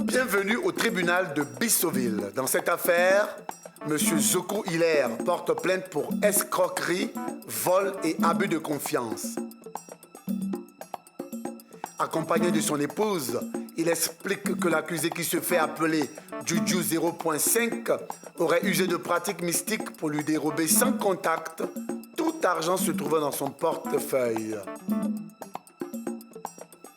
Bienvenue au tribunal de Bissoville. Dans cette affaire, M. Zoku Hilaire porte plainte pour escroquerie, vol et abus de confiance. Accompagné de son épouse, il explique que l'accusé qui se fait appeler Juju 0.5 aurait usé de pratiques mystiques pour lui dérober sans contact tout argent se trouvant dans son portefeuille.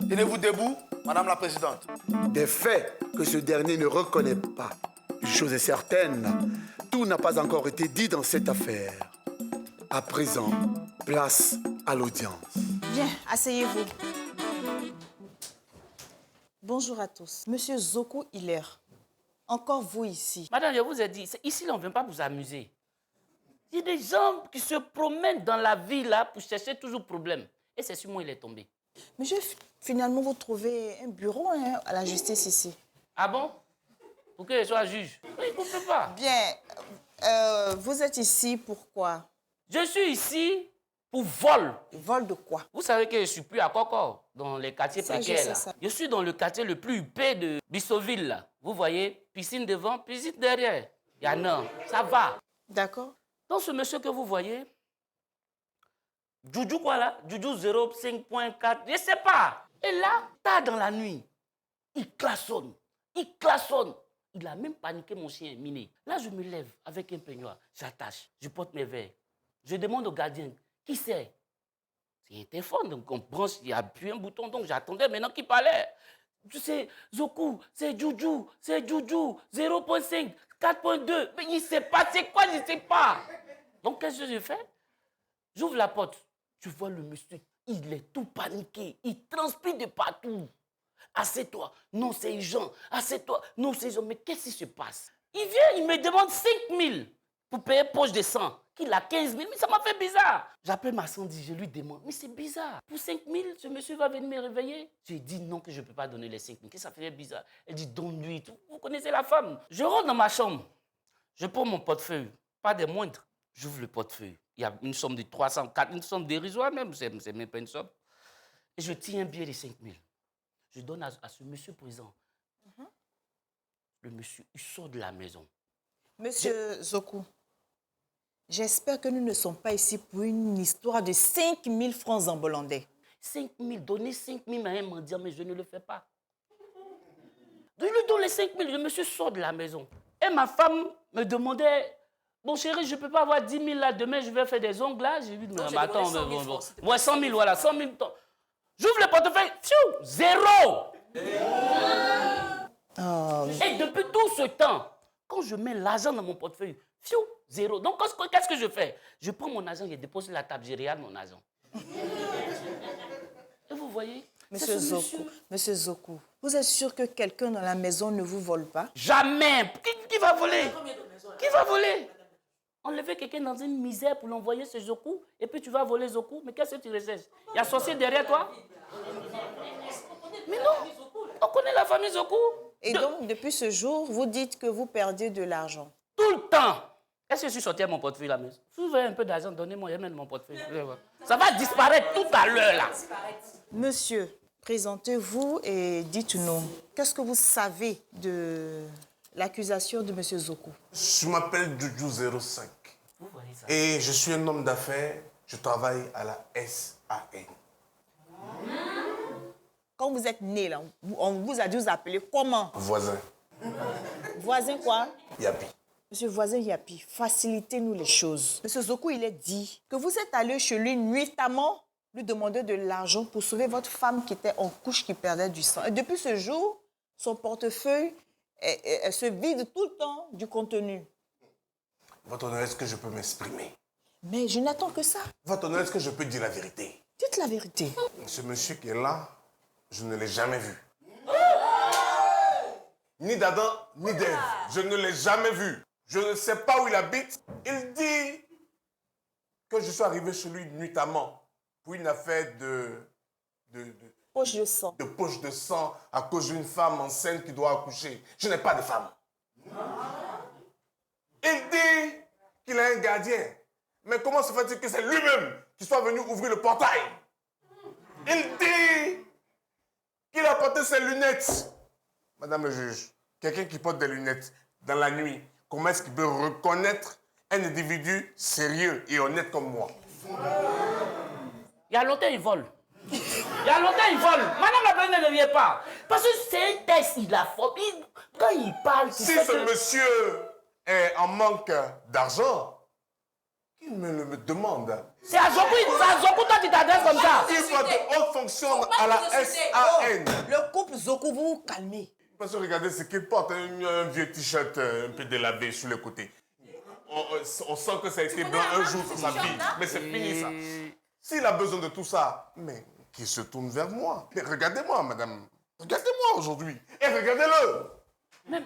Tenez-vous debout, Madame la Présidente. Des faits que ce dernier ne reconnaît pas. Une chose est certaine, tout n'a pas encore été dit dans cette affaire. À présent, place à l'audience. Bien, asseyez-vous. Bonjour à tous. Monsieur Zoku Hilaire, encore vous ici. Madame, je vous ai dit, ici, on ne vient pas vous amuser. Il y a des gens qui se promènent dans la ville là, pour chercher toujours problème. Et c'est sur moi il est tombé. Monsieur, finalement, vous trouvez un bureau à la justice ici. Ah bon? Pour que je sois juge? Oui, il ne peut pas. Bien, vous êtes ici pourquoi? Je suis ici pour vol. Vol de quoi? Vous savez que je ne suis plus à Kokor, dans les quartiers précaires. Là. Ça. Je suis dans le quartier le plus huppé de Bissoville. Là. Vous voyez, piscine devant, piscine derrière. Il y en a, ça va. D'accord. Donc ce monsieur que vous voyez, Juju quoi là? Juju 05.4, je ne sais pas. Et là, tard dans la nuit, il klaxonne. Il a même paniqué mon chien Miné. Là, je me lève avec un peignoir, j'attache, je porte mes verres. Je demande au gardien, qui c'est? C'est un téléphone, donc on branche, il appuie un bouton, donc j'attendais maintenant qu'il parlait. C'est Zoku, c'est Juju 0.5, 4.2. Mais il ne sait pas, c'est quoi, je ne sais pas. Donc qu'est-ce que je fais? J'ouvre la porte, tu vois le monsieur, il est tout paniqué, il transpire de partout. Assieds-toi, non c'est Jean, assieds-toi, non c'est Jean. Mais qu'est-ce qui se passe? Il vient, il me demande 5 000 pour payer poche de sang, qu'il a 15 000, mais ça m'a fait bizarre. J'appelle ma Sandy, je lui demande, mais c'est bizarre. Pour 5 000, ce monsieur va venir me réveiller. J'ai dit non, que je ne peux pas donner les 5 000, que ça fait bizarre. Elle dit donne-lui tout. Vous connaissez la femme. Je rentre dans ma chambre, je prends mon portefeuille, pas des moindres. J'ouvre le portefeuille. Il y a une somme de 304, une somme dérisoire même, c'est même pas une somme. Et je tire un billet de 5 000. Je donne à ce monsieur présent. Le monsieur, il sort de la maison. Monsieur Zoku, j'espère que nous ne sommes pas ici pour une histoire de 5 000 francs en bollandais. 5 000, donner 5 000 à un mendiant, mais je ne le fais pas. Je lui donne les 5 000, le monsieur sort de la maison. Et ma femme me demandait, bon chéri, je ne peux pas avoir 10 000 là, demain je vais faire des ongles là. J'ai dit, mais attends, 100 000, voilà, 100 000. J'ouvre le portefeuille, fiou, 0. Et depuis tout ce temps, quand je mets l'argent dans mon portefeuille, fiou, 0. Donc qu'est-ce que je fais? Je prends mon argent, je dépose sur la table, je regarde mon argent. Et vous voyez? Monsieur Zoku, vous êtes sûr que quelqu'un dans la maison ne vous vole pas? Jamais. Qui va voler? Qui va voler? Enlever quelqu'un dans une misère pour l'envoyer chez Zoku, et puis tu vas voler Zoku, mais qu'est-ce que tu recherches? Il y a sorcier derrière toi? Mais non, on connaît la famille Zoku. Et donc, depuis ce jour, vous dites que vous perdez de l'argent? Tout le temps. Est-ce que je suis sorti à mon portefeuille là? Si vous voulez un peu d'argent, donnez-moi, je mets mon portefeuille. Ça va disparaître tout à l'heure là. Monsieur, présentez-vous et dites-nous, qu'est-ce que vous savez de l'accusation de monsieur Zoku? Je m'appelle Juju 05. Et je suis un homme d'affaires. Je travaille à la SAN. Quand vous êtes né là, on vous a dû vous appeler comment? Voisin. Voisin quoi? Yapi. Monsieur Voisin Yapi, facilitez-nous les choses. Monsieur Zoku, il est dit que vous êtes allé chez lui nuitamment lui demander de l'argent pour sauver votre femme qui était en couche, qui perdait du sang. Et depuis ce jour, son portefeuille se vide tout le temps du contenu. Votre honneur, est-ce que je peux m'exprimer? Mais je n'attends que ça. Votre honneur, est-ce que je peux dire la vérité? Dites la vérité. Ce monsieur qui est là, je ne l'ai jamais vu. Ni d'Adam, ni d'Ève. Je ne l'ai jamais vu. Je ne sais pas où il habite. Il dit que je suis arrivé chez lui nuitamment pour une affaire de poche de sang. De poche de sang à cause d'une femme enceinte qui doit accoucher. Je n'ai pas de femme. Il dit qu'il a un gardien. Mais comment se fait-il que c'est lui-même qui soit venu ouvrir le portail? Il dit qu'il a porté ses lunettes Madame le juge, quelqu'un qui porte des lunettes dans la nuit, comment est-ce qu'il peut reconnaître un individu sérieux et honnête comme moi? Il y a longtemps, il vole. Il y a longtemps, il vole. Madame la présidente ne vient pas. Parce que c'est un test, il a fort. Quand il parle, tu Si sais ce que... monsieur est en manque d'argent, qu'il me le demande. C'est à Zoku, toi, tu t'adresses comme ça. Il faut de haute fonction à la SAN. Le couple Zoku, vous vous calmez. Parce que regardez ce qu'il porte, un vieux t-shirt un peu délavé sur le côté. On sent que ça a été blanc un jour dans sa vie, mais c'est fini ça. S'il a besoin de tout ça, mais qu'il se tourne vers moi. Mais regardez-moi, madame. Regardez-moi aujourd'hui. Et regardez-le.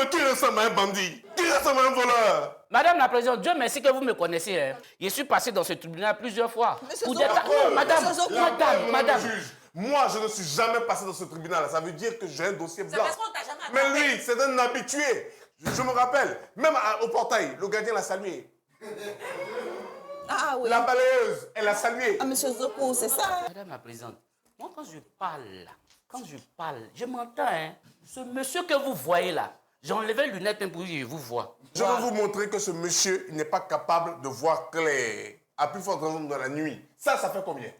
Qui ressemble à un bandit? Qui ressemble à un voleur? Madame la présidente, Dieu merci que vous me connaissez. Hein. Je suis passé dans ce tribunal plusieurs fois. Monsieur Pour Zoku, des tas- Non, madame, Madame madame. le juge, moi, je ne suis jamais passé dans ce tribunal. Ça veut dire que j'ai un dossier blanc. parce qu'on t'a jamais Mais attrapé. lui, c'est un habitué. Je me rappelle, même au portail, le gardien l'a salué. Ah oui. La balayeuse, elle l'a salué. Ah, monsieur Zoku, c'est ça. Madame la présidente, moi quand je parle, je m'entends. Hein. Ce monsieur que vous voyez là, j'ai enlevé les lunettes pour que je vous vois. Je vais vous montrer que ce monsieur n'est pas capable de voir clair. À plus forte raison dans la nuit. Ça fait combien?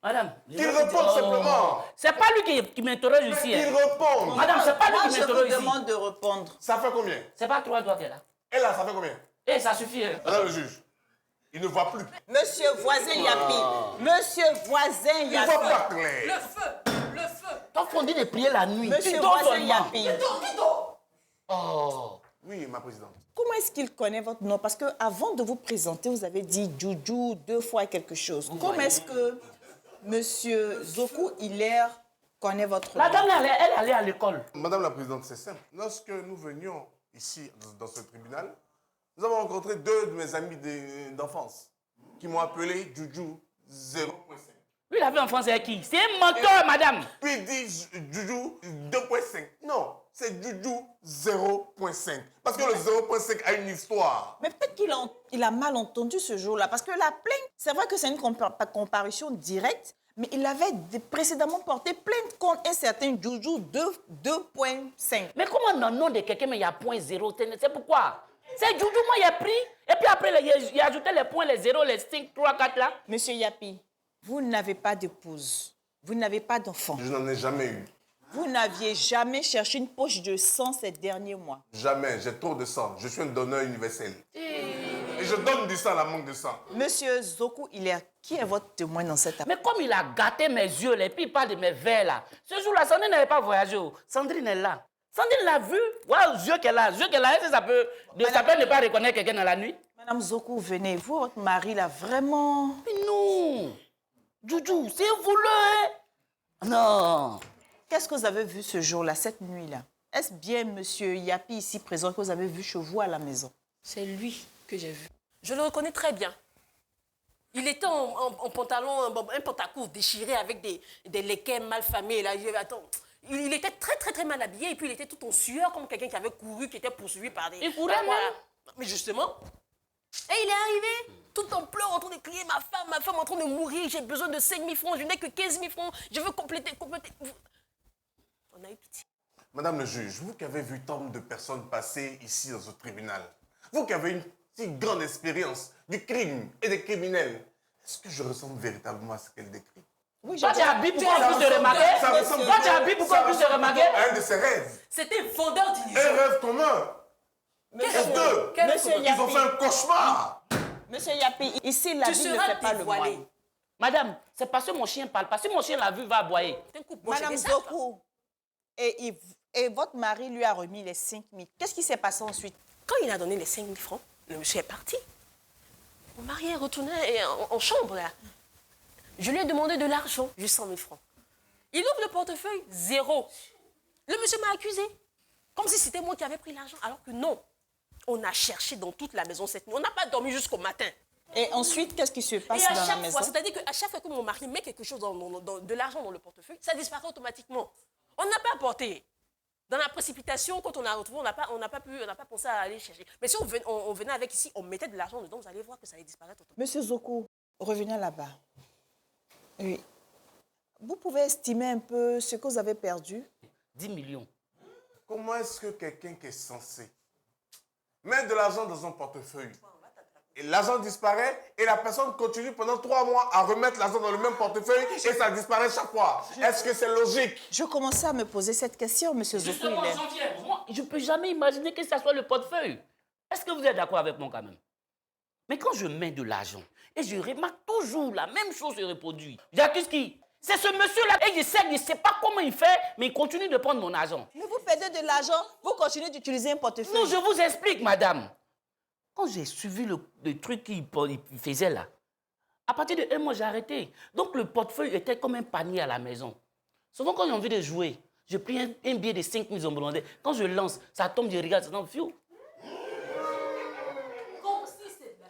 Madame. Qu'il réponde simplement. C'est pas lui qui m'interroge ici. Qu'il Hein. réponde. Madame, c'est pas lui Moi, qui je m'interroge vous ici. demande de répondre. Ça fait combien? C'est pas 3 doigts qu'elle a. Et là, ça fait combien? Eh, ça suffit. Hein. Madame le juge, il ne voit plus. Monsieur voisin Yapi. Monsieur voisin Il ne Yapi. voit pas clair. Le feu, le feu. Donc on dit de prier la nuit. Monsieur Tu dors voisin seulement. Yapi. Oh. Oui, ma présidente. Comment est-ce qu'il connaît votre nom? Parce qu'avant de vous présenter, vous avez dit Juju 2 fois quelque chose. Comment est-ce que monsieur Zoku Hilaire connaît votre La nom? dame, elle allait à l'école. Madame la présidente, c'est simple. Lorsque nous venions ici, dans ce tribunal, nous avons rencontré 2 de mes amis d'enfance qui m'ont appelé Juju 0.5. Lui, il avait en France avec qui? C'est un menteur, madame. Puis il dit Juju 2.5. Non, c'est Juju 0.5. Parce que le 0.5 a une histoire. Mais peut-être qu'il a mal entendu ce jour-là. Parce que la plainte, c'est vrai que c'est une comparution directe, mais il avait précédemment porté plainte contre un certain Juju 2.5. Mais comment dans le nom de quelqu'un, mais il y a 0.0? C'est pourquoi? C'est Juju, moi, il a pris. Et puis après, il a ajouté les points, les 0, les 5, 3, 4 là. Monsieur Yapi, vous n'avez pas d'épouse. Vous n'avez pas d'enfant. Je n'en ai jamais eu. Vous n'aviez jamais cherché une poche de sang ces derniers mois. Jamais. J'ai trop de sang. Je suis un donneur universel. Et je donne du sang à la manque de sang. Monsieur Zoku Hilaire, qui est votre témoin dans cette affaire? Mais comme il a gâté mes yeux, là, et puis il parle de mes verres là. Ce jour-là, Sandrine n'avait pas voyagé. Oh. Sandrine est là. Sandrine l'a vu. Voilà les yeux qu'elle a. Les yeux qu'elle a, est-ce que ça peut ne pas reconnaître quelqu'un dans la nuit? Madame Zoku, venez. Vous, votre mari, là, vraiment... Mais non. Juju, c'est un voleur. Hein? Non. Qu'est-ce que vous avez vu ce jour-là, cette nuit-là? Est-ce bien monsieur Yapi, ici présent, que vous avez vu chez vous à la maison? C'est lui que j'ai vu. Je le reconnais très bien. Il était en pantalon, un pantacourt déchiré avec des laquais mal famés. Là. Attends, il était très, très, très mal habillé. Et puis, il était tout en sueur, comme quelqu'un qui avait couru, qui était poursuivi par des... Il courait voilà. même. Mais justement, et il est arrivé, tout en pleurs, en train de crier, ma femme en train de mourir, j'ai besoin de 5 000 francs, je n'ai que 15 000 francs, je veux compléter. On a eu pitié. Madame le juge, vous qui avez vu tant de personnes passer ici dans ce tribunal, vous qui avez une si grande expérience du crime et des criminels, est-ce que je ressemble véritablement à ce qu'elle décrit? Oui, Toi, tu es habillé pour qu'on puisse te Ça remarquer? ressemble Toi, tu es habillé pour qu'on puisse te remarquer? à un de ses rêves. C'était un vendeur Un d'illusions. rêve commun. Et deux, Monsieur ils ont Yapi. fait un cauchemar. Monsieur Yapi, ici, la Tu vie ne seras fait pas le dévoilé. moine. Madame, c'est parce que mon chien parle. Parce que mon chien l'a vu, va aboyer. Madame Zoku, et votre mari lui a remis les 5 000. Qu'est-ce qui s'est passé ensuite? Quand il a donné les 5 000 francs, le monsieur est parti. Mon mari est retourné en chambre, là. Je lui ai demandé de l'argent, juste 100 000 francs. Il ouvre le portefeuille, 0. Le monsieur m'a accusé. Comme si c'était moi qui avais pris l'argent, alors que non. On a cherché dans toute la maison cette nuit. On n'a pas dormi jusqu'au matin. Et ensuite, qu'est-ce qui se passe Et à dans la chaque maison? fois, c'est-à-dire qu'à chaque fois que mon mari met quelque chose, de l'argent dans le portefeuille, ça disparaît automatiquement. On n'a pas apporté. Dans la précipitation, quand on a retrouvé, on n'a pas pensé à aller chercher. Mais si on venait avec ici, on mettait de l'argent dedans, vous allez voir que ça allait disparaître automatiquement. Monsieur Zoku, revenez là-bas. Oui. Vous pouvez estimer un peu ce que vous avez perdu? 10 millions. Comment est-ce que quelqu'un qui est censé mettre de l'argent dans un portefeuille, et l'argent disparaît, et la personne continue pendant 3 mois à remettre l'argent dans le même portefeuille, et ça disparaît chaque fois? Est-ce que c'est logique? Je commençais à me poser cette question, monsieur Zoku. Justement, moi, je ne peux jamais imaginer que ça soit le portefeuille. Est-ce que vous êtes d'accord avec moi quand même? Mais quand je mets de l'argent, et je remarque toujours la même chose se reproduit, j'accuse qui? C'est ce monsieur-là. Et je ne sais pas comment il fait, mais il continue de prendre mon argent. Mais vous perdez de l'argent, vous continuez d'utiliser un portefeuille. Non, je vous explique, madame. Quand j'ai suivi le truc qu'il faisait là, à partir de 1 mois, j'ai arrêté. Donc, le portefeuille était comme un panier à la maison. Souvent, quand j'ai envie de jouer, je prends un billet de 5 000 hollandais. Quand je lance, ça tombe, je regarde, ça tombe, fiou.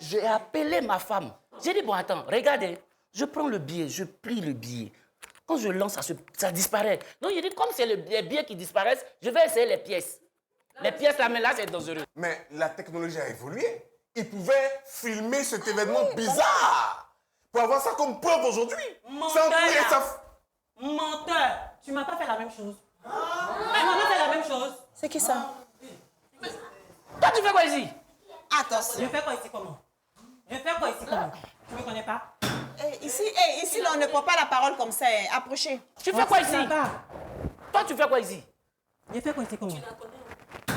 J'ai appelé ma femme. J'ai dit, bon, attends, regardez, je prends le billet, je plie le billet. Quand je lance, ça disparaît. Donc, j'ai dit, comme c'est les billets qui disparaissent, je vais essayer les pièces. Les pièces, là, mais là, c'est dangereux. Mais la technologie a évolué. Ils pouvaient filmer cet événement bizarre pour avoir ça comme preuve aujourd'hui. Menteur! Menteur! Tu m'as pas fait la même chose. Tu m'as pas fait la même chose. C'est qui ça? Toi, tu fais quoi ici? Attention. Je fais quoi ici comment? Je fais quoi ici comment? Tu me connais pas? Ici, là, on ne prend pas la parole comme ça. Hein. Approchez. Tu fais quoi ici? Là-bas. Toi, tu fais quoi ici? Je fais quoi ici comment?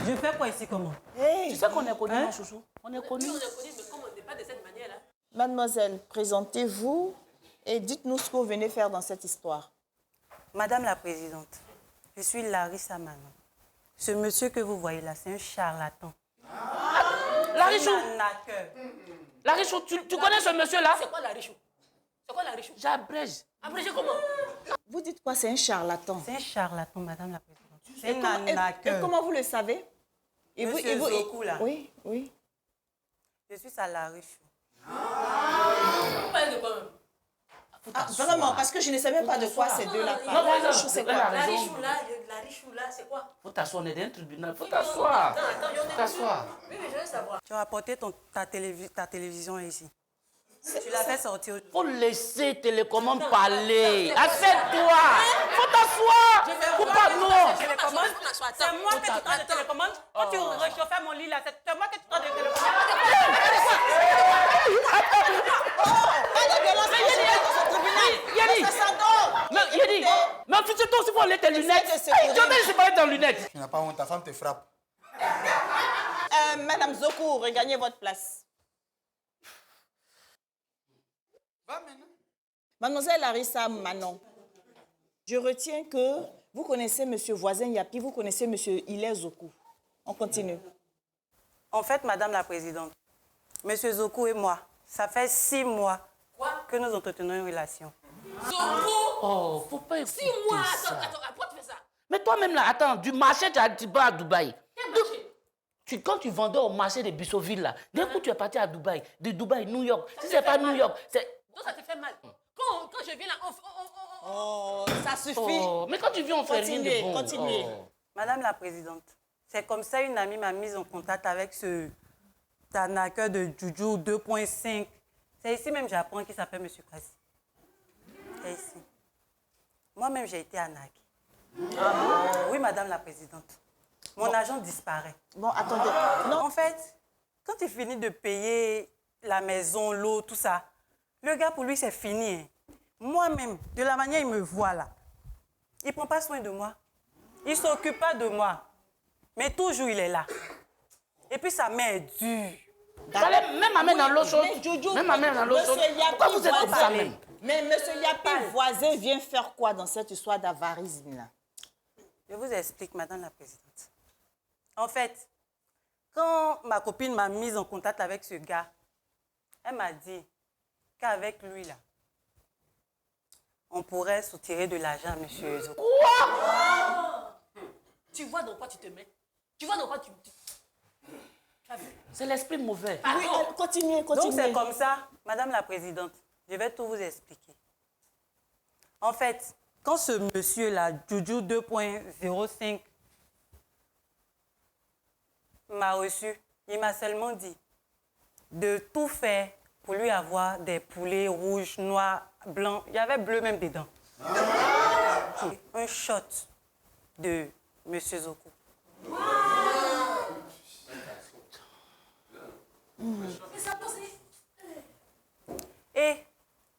Je fais quoi ici comment? Tu sais qu'on est connus, non, chouchou? On est connus. On est connus, mais comme on n'est pas de cette manière-là. Mademoiselle, présentez-vous et dites-nous ce que vous venez faire dans cette histoire. Madame la Présidente, je suis Larissa Manon. Ce monsieur que vous voyez là, c'est un charlatan. Larichou, Un arnaqueur. Larichou, tu connais ce monsieur-là? C'est quoi la richou? C'est quoi la richou? J'abrège. Abrégé comment? Vous dites quoi? C'est un charlatan. C'est un charlatan, Madame la Présidente. C'est Et un comment- et arnaqueur. comment vous le savez? Monsieur Zoku, là. Oui, oui. Je suis à la Richou. Vous parlez de quoi même? Ah, vraiment, parce que je ne savais même pas de quoi ces deux-là Non, parlent. non, C'est elle a quoi? raison. La richou là, c'est quoi? Faut t'asseoir, on est dans un tribunal. Faut t'asseoir. Faut t'asseoir. Oui, mais je veux savoir. Tu as apporté ta télévision ici. Tu l'as fait sortir. Faut laisser télécommande parler. Assieds-toi. Faut t'asseoir. Faut pas, non. Télécommande. C'est moi que tu prends de télécommande. Quand tu réchauffais mon lit là, c'est moi que tu prends de télécommande. Pas de violence sexuelle dans ce tribunal. Yadi. Ça s'adore. Mais Yadi, mais officier-toi aussi, faut enlever tes lunettes. de se Hey, courir. je vais séparer tes lunettes. Tu n'as pas honte, ta femme te frappe. Madame Zoku, regagnez votre place. Va maintenant. Mademoiselle Larissa Manon, je retiens que vous connaissez Monsieur Voisin Yapi, vous connaissez Monsieur Hilaire Zoku. On continue. En fait, Madame la Présidente, Monsieur Zoku et moi, ça fait 6 mois que nous entretenons une relation. Zoku! Oh, faut pas écouter 6 mois! ça. Attends, pourquoi tu fais ça? Mais toi-même là, attends, du marché, tu vas à Dubaï. Quel marché? Quand tu vendais au marché de Bissoville là, d'un coup tu es parti à Dubaï. De Dubaï, New York. Si c'est pas New York, c'est... Donc ça te fait mal. Quand je viens là, Oh, ça suffit. Oh, mais quand tu viens, on fait rien de bon. Continuez. Oh. Madame la Présidente, c'est comme ça une amie m'a mise en contact avec ce arnaqueur de Juju 2.5. C'est ici même j'apprends qu'il s'appelle Monsieur Kassi. C'est ici. Moi-même, j'ai été arnaquée. Oui, Madame la Présidente. Mon argent disparaît. Bon, attendez. Non, En fait, quand il finit de payer la maison, l'eau, tout ça, le gars, pour lui, c'est fini. Hein. Moi-même, de la manière il me voit là, il ne prend pas soin de moi. Il ne s'occupe pas de moi. Mais toujours, il est là. Et puis, sa main est dure. Fallait même amener dans l'autre chose. mais Jojo, Même amener dans l'autre chose. Monsieur Pourquoi Yapi vous êtes comme ça voisin, même? mais Monsieur Yapi voisin vient faire quoi dans cette histoire d'avarice là? Je vous explique, Madame la Présidente. En fait, quand ma copine m'a mise en contact avec ce gars, elle m'a dit qu'avec lui, là, on pourrait soutirer de l'argent à M. Zoku. tu vois dans quoi tu te mets. Tu vois dans quoi tu as vu? C'est l'esprit mauvais. Oui, continuez, Donc, continuez. c'est comme ça, Madame la Présidente, je vais tout vous expliquer. En fait, quand ce monsieur-là, Juju 2.05, m'a reçu, il m'a seulement dit de tout faire pour lui avoir des poulets rouges, noirs, blancs. Il y avait bleu même dedans. Un shot de M. Zoku. Et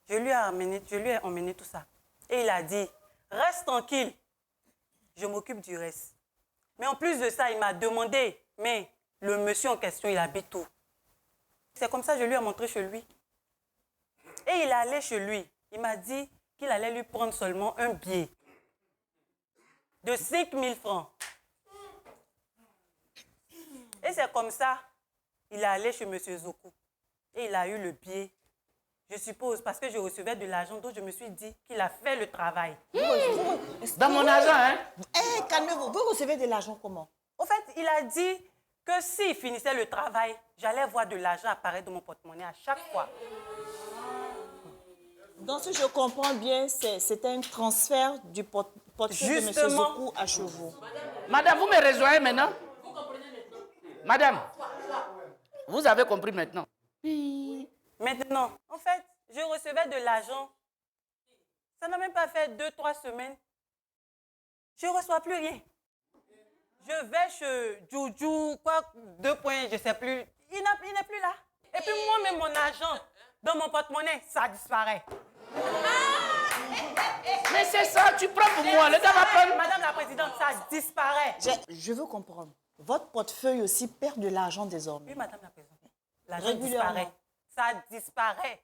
je lui ai emmené tout ça. Et il a dit, reste tranquille, je m'occupe du reste. Mais en plus de ça, il m'a demandé, mais le monsieur en question, il habite où? C'est comme ça que je lui ai montré chez lui. Et il est allé chez lui. Il m'a dit qu'il allait lui prendre seulement un billet de 5 000 francs. Et c'est comme ça, il est allé chez M. Zoku. Et il a eu le billet. Je suppose, parce que je recevais de l'argent, donc je me suis dit qu'il a fait le travail. Dans mon argent, hein? Calmez-vous. Vous recevez de l'argent comment? En fait, il a dit que s'il finissait le travail, j'allais voir de l'argent apparaître dans mon porte-monnaie à chaque fois. Donc, si je comprends bien, c'était un transfert du portefeuille de M. Zoku à Chevaux. Madame, vous me rejoignez maintenant? Vous comprenez maintenant? Madame, vous avez compris maintenant? Maintenant, en fait, je recevais de l'argent. Ça n'a même pas fait 2-3 semaines. Je ne reçois plus rien. Je vais chez Juju, quoi, 2 points, je ne sais plus. Il n'est plus là. Et puis moi-même, mon argent, dans mon porte-monnaie, ça disparaît. Mais c'est ça, tu prends pour moi, le gars va prendre. Madame la Présidente, ça disparaît. Je veux comprendre. Votre portefeuille aussi perd de l'argent désormais. Oui, Madame la Présidente. L'argent disparaît. Ça disparaît.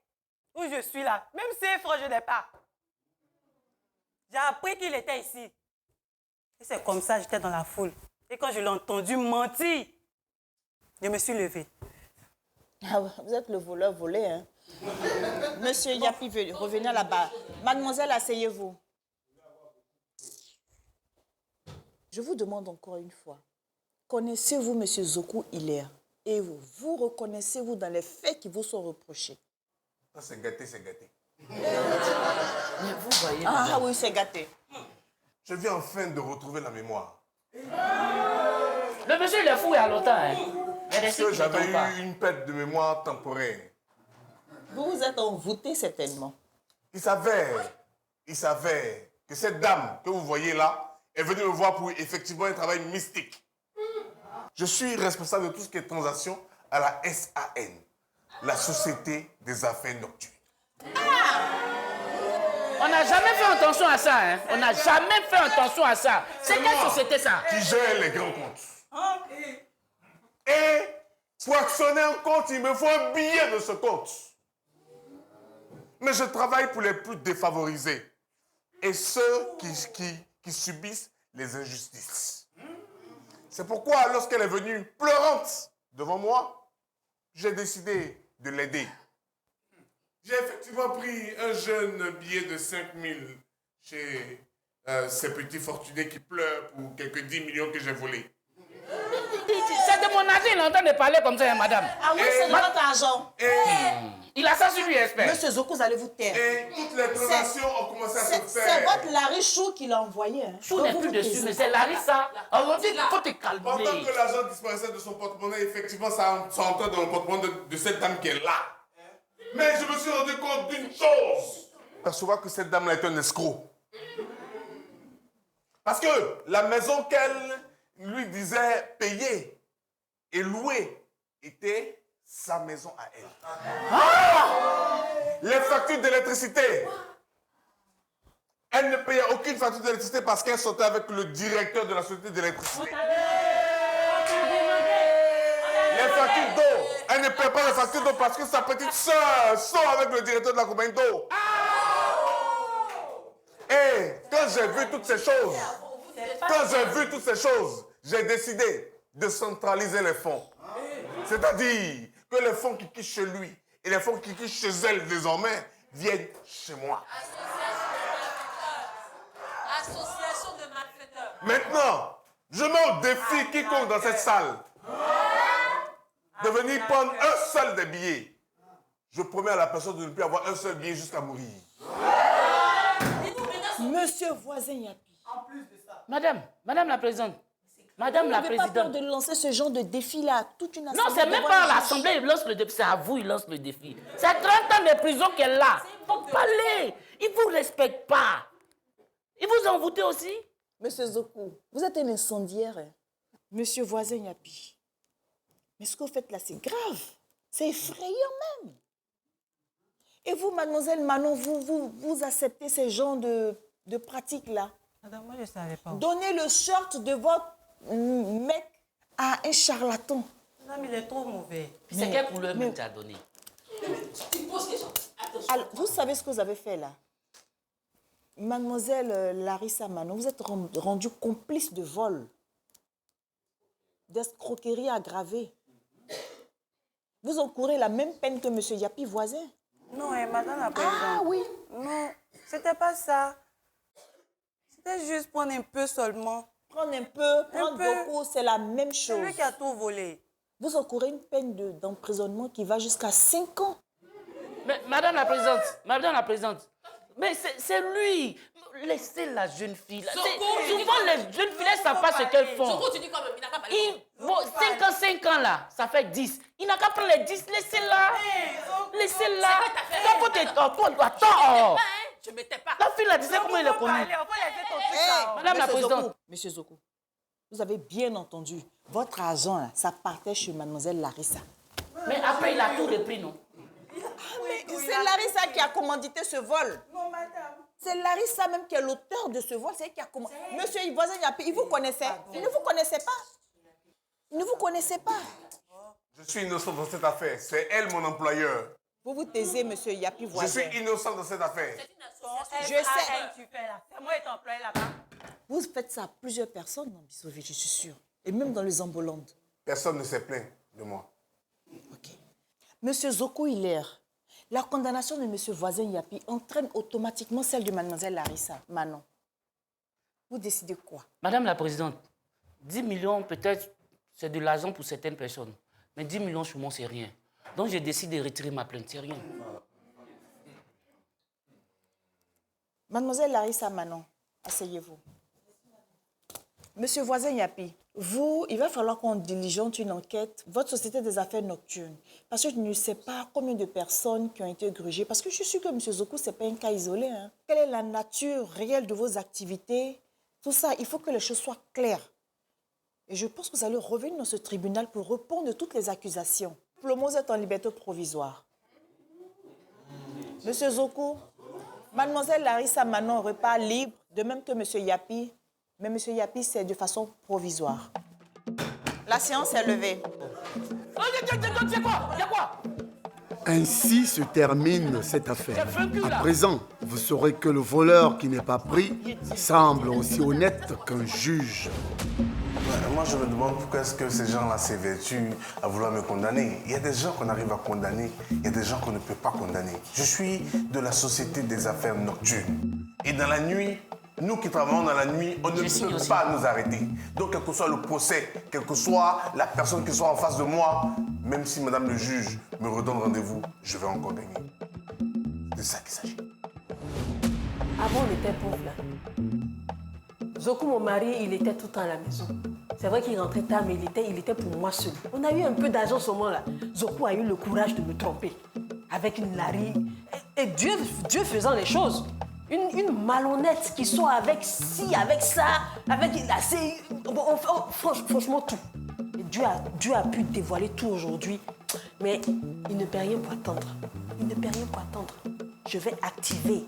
Où je suis là, même si je n'ai pas. J'ai appris qu'il était ici. Et c'est comme ça, j'étais dans la foule. Et quand je l'ai entendu mentir, je me suis levée. Ah, vous êtes le voleur volé, hein? Monsieur Yapi, revenez là-bas. Mademoiselle, asseyez-vous. Je vous demande encore une fois. Connaissez-vous Monsieur Zoku Hilaire? Et vous reconnaissez-vous dans les faits qui vous sont reprochés? Ça, c'est gâté, c'est gâté. Mais vous voyez. Ah oui, c'est gâté. Je viens enfin de retrouver la mémoire. Le monsieur, il est fou il y a longtemps, hein? Parce que j'avais eu une perte de mémoire temporaire. Vous vous êtes envoûté certainement. Il savait que cette dame que vous voyez là est venue me voir pour effectivement un travail mystique. Je suis responsable de tout ce qui est transaction à la SAN, la Société des Affaires Nocturnes. On n'a jamais fait attention à ça, hein? On n'a jamais fait attention à ça. C'est quelle société, ça? Qui gère les grands comptes. Et pour actionner un compte, il me faut un billet de ce compte. Mais je travaille pour les plus défavorisés et ceux qui subissent les injustices. C'est pourquoi, lorsqu'elle est venue pleurante devant moi, j'ai décidé de l'aider. J'ai effectivement pris un jeune billet de 5 000 chez ces petits fortunés qui pleurent pour quelques 10 millions que j'ai volés. C'est de mon argent, il est en train de parler comme ça, hein, madame. Ah oui, c'est de votre argent. Il a ça sur lui, espère. Monsieur Zoku, vous allez vous taire. Et toutes les transactions ont commencé à se C'est faire. votre Larry Chou qui l'a envoyé. Hein. Chou n'est plus dessus, mais c'est Larissa. On dit qu'il faut te calmer. Pendant que l'argent disparaissait de son porte-monnaie, effectivement, ça entrait dans le porte-monnaie de cette dame qui est là. Mais je me suis rendu compte d'une chose. Percevoir que cette dame-là est un escroc. Parce que la maison qu'elle lui disait payer et louer était sa maison à elle. Les factures d'électricité. Elle ne payait aucune facture d'électricité parce qu'elle sortait avec le directeur de la société d'électricité. Les factures d'eau. Elle ne paie pas les factures d'eau parce que sa petite soeur sort avec le directeur de la compagnie d'eau. Et quand j'ai vu toutes ces choses, j'ai décidé de centraliser les fonds. C'est-à-dire que les fonds qui quittent chez lui et les fonds qui quittent chez elle désormais viennent chez moi. Association de malfaiteurs. Maintenant, je mets au défi quiconque dans cette salle de venir prendre un seul des billets. Je promets à la personne de ne plus avoir un seul billet jusqu'à mourir. Monsieur voisin Yapi. Madame la présidente. Madame la Vous n'avez pas peur présidente. de lancer ce genre de défi-là à toute une assemblée? Non, c'est même pas à l'Assemblée, il lance le défi. C'est à vous, il lance le défi. C'est 30 ans de prison qu'elle a. Faut parler. Il ne vous respecte pas. Il vous a envoûté aussi. Monsieur Zoku, vous êtes un incendiaire. Hein. Monsieur voisin Yapi. Mais ce que vous faites là, c'est grave. C'est effrayant même. Et vous, mademoiselle Manon, vous acceptez ces genres de pratiques-là. Madame, moi, je ne savais pas. Donnez le short de votre mec à un charlatan. Madame, il est trop mauvais. C'est quelle couleur même tu as donné? Alors, vous savez ce que vous avez fait là? Mademoiselle Larissa Manon, vous êtes rendue complice de vol, d'escroquerie aggravée. Vous encourez la même peine que M. Yapi voisin. Non, madame la présidente. Ah oui. Non, c'était pas ça. C'était juste prendre un peu seulement. Prendre un peu, prendre peu. beaucoup, c'est la même chose. C'est lui qui a tout volé. Vous encourez une peine d'emprisonnement qui va jusqu'à 5 ans. Mais Madame la Présidente, mais c'est lui. Laissez la jeune fille. Là. Souvent, les jeunes filles ne savent pas ce qu'elles font. Soko, tu dis quand même, il n'a pas parlé. Bon, 5 ans là, ça fait 10. Il n'a qu'à prendre les 10, laissez-la. Laissez-la. Attends. Je ne m'étais pas. La fille là, tu sais comment il est connu. Madame la Présidente. Monsieur Zoku, vous avez bien entendu. Votre argent, là, ça partait chez mademoiselle Larissa. Mais après, il a tout repris, non? C'est Larissa qui a commandité ce vol. Non, madame. C'est Larissa même qui est l'auteur de ce vol. C'est elle qui a commandité. Monsieur voisin Yapi, il vous connaissait. Il ne vous connaissait pas. Il ne vous connaissait pas. Je suis innocent dans cette affaire. C'est elle mon employeur. Vous vous taisez, monsieur Yapi Je voisin. suis innocent dans cette affaire. Je sais. Tu fais là. C'est moi et ton employé là-bas. Vous faites ça à plusieurs personnes dans Bissovie, je suis sûre. Et même dans les ambulantes. Personne ne s'est plaint de moi. Ok. Monsieur Zoku Hilaire, la condamnation de monsieur voisin Yapi entraîne automatiquement celle de mademoiselle Larissa Manon. Vous décidez quoi? Madame la Présidente, 10 millions peut-être, c'est de l'argent pour certaines personnes. Mais 10 millions sur moi, c'est rien. Donc je décide de retirer ma plainte, c'est rien. Mademoiselle Larissa Manon, asseyez-vous. Monsieur voisin Yapi, vous, il va falloir qu'on diligente une enquête, votre société des affaires nocturnes. Parce que je ne sais pas combien de personnes qui ont été grugées. Parce que je suis sûre que M. Zoku, ce n'est pas un cas isolé. Hein. Quelle est la nature réelle de vos activités? Tout ça, il faut que les choses soient claires. Et je pense que vous allez revenir dans ce tribunal pour répondre de toutes les accusations. Pour le moment, vous êtes en liberté provisoire. Monsieur Zoku, mademoiselle Larissa Manon repart libre, de même que monsieur Yapi. Mais monsieur Yapi, c'est de façon provisoire. La séance est levée. Il y a quoi? Ainsi se termine cette affaire. À présent, vous saurez que le voleur qui n'est pas pris semble aussi honnête qu'un juge. Moi, je me demande pourquoi est-ce que ces gens-là s'évertuent à vouloir me condamner. Il y a des gens qu'on arrive à condamner, il y a des gens qu'on ne peut pas condamner. Je suis de la société des affaires nocturnes. Et dans la nuit, nous qui travaillons dans la nuit, on ne peut pas nous arrêter. Donc, quel que soit le procès, quelle que soit la personne qui soit en face de moi, même si madame le juge me redonne rendez-vous, je vais encore gagner. C'est de ça qu'il s'agit. Avant, on était pauvres là. Zoku, mon mari, il était tout le temps à la maison. C'est vrai qu'il rentrait tard, mais il était pour moi seul. On a eu un peu d'argent ce moment-là. Zoku a eu le courage de me tromper avec une Larry. Et Dieu faisant les choses. Une malhonnête qui soit avec ci, avec ça, avec franchement tout. Et Dieu a pu dévoiler tout aujourd'hui. Mais il ne peut rien pour attendre. Il ne peut rien pour attendre. Je vais activer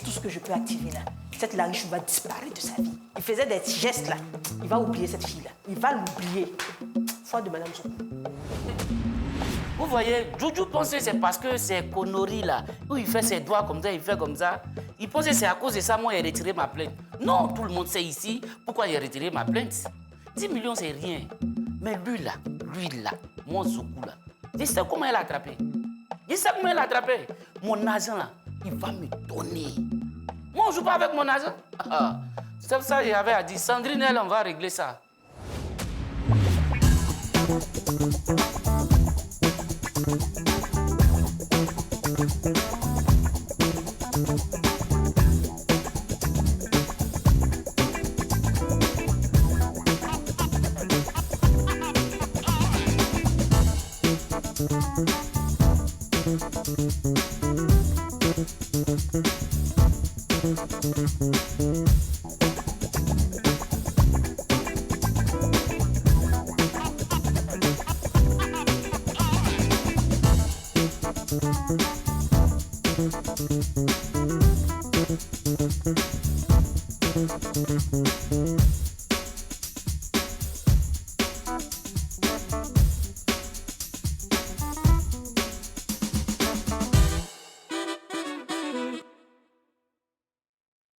tout ce que je peux activer là. Cette Larry va disparaître de sa vie. Il faisait des gestes là. Il va oublier cette fille là. Il va l'oublier. Foi de Madame Zoku. Vous voyez, Joujou pense que c'est parce que c'est conneries là, où il fait ses doigts comme ça, il fait comme ça. Il pense que c'est à cause de ça, moi, j'ai retiré ma plainte. Non, tout le monde sait ici pourquoi j'ai retiré ma plainte. 10 millions, c'est rien. Mais lui là, mon Zoku là, je sais comment il a attrapé. Mon argent là, il va me donner. Moi, on ne joue pas avec mon argent. C'est ça que j'avais à dire. Sandrine, elle, on va régler ça.